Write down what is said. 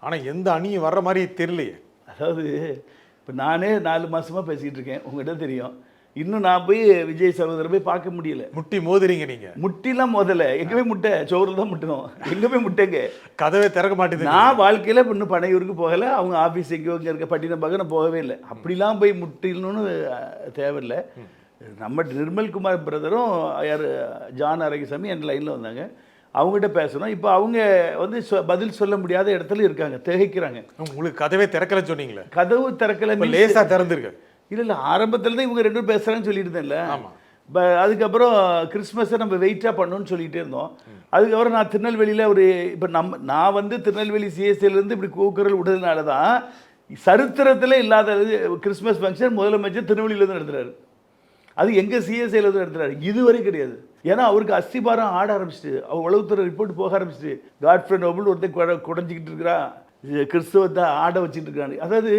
ஆனால் எந்த அணியும் வர்ற மாதிரி தெரியலையே. அதாவது இப்போ நானே 4 மாதமாக பேசிக்கிட்டு இருக்கேன், உங்கள்கிட்ட தெரியும். இன்னும் நான் போய் விஜய் சகோதரரை போய் பார்க்க முடியல. முட்டி மோதுறீங்க நீங்கள். முட்டிலாம் முதல்ல எங்கே போய் முட்டை சோறு தான் முட்டணும், எங்கே போய் முட்டைங்க. கதவே திறக்க மாட்டேங்குது. நான் வாழ்க்கையில் இன்னும் பனையூருக்கு போகலை, அவங்க ஆஃபீஸ் எங்கேயோ இங்கே இருக்க பட்டினப்பாக்க நான் போகவே இல்லை. அப்படிலாம் போய் முட்டிலன்னு தேவையில்லை. நம்ம நிர்மல்குமார் பிரதரும் யார் ஜான் அரங்கசாமி என் லைனில் வந்தாங்க, அவங்ககிட்ட பேசணும். இப்போ அவங்க வந்து பதில் சொல்ல முடியாத இடத்துல இருக்காங்க, திகைக்கிறாங்க. உங்களுக்கு கதவே திறக்கலன்னு சொன்னீங்களே. கதவு திறக்கல, லேசாக திறந்துருக்கு. இல்லை ஆரம்பத்தில் தான் இவங்க 2 பேரும் பேசுகிறான்னு சொல்லிட்டு இருந்தேன்ல. ஆமாம். அதுக்கப்புறம் கிறிஸ்மஸை நம்ம வெயிட்டாக பண்ணணும்னு சொல்லிகிட்டே இருந்தோம். அதுக்கப்புறம் நான் திருநெல்வேலியில் ஒரு இப்போ நான் வந்து திருநெல்வேலி சிஎஸ்சிலேருந்து இப்படி கூக்குரல் விடுறதுனால தான் சரித்திரத்தில் இல்லாத கிறிஸ்மஸ் ஃபங்க்ஷன் முதலமைச்சர் திருநெல்வேலியிலேருந்து நடத்துகிறாரு. அது எங்கள் சிஎஸ்ஐயில் நடத்துகிறாரு, இதுவரை கிடையாது. ஏன்னா அவருக்கு அஸ்திபாரம் ஆட ஆரம்பிச்சிட்டு, அவர் உளவுத்துறை ரிப்போர்ட் போக ஆரம்பிச்சிட்டு, காட்ஃப்ரே நோபல் ஒருத்தர் குடஞ்சிக்கிட்டு இருக்கிறா, கிறிஸ்தவத்தை ஆட வச்சுட்டு இருக்காங்க. அதாவது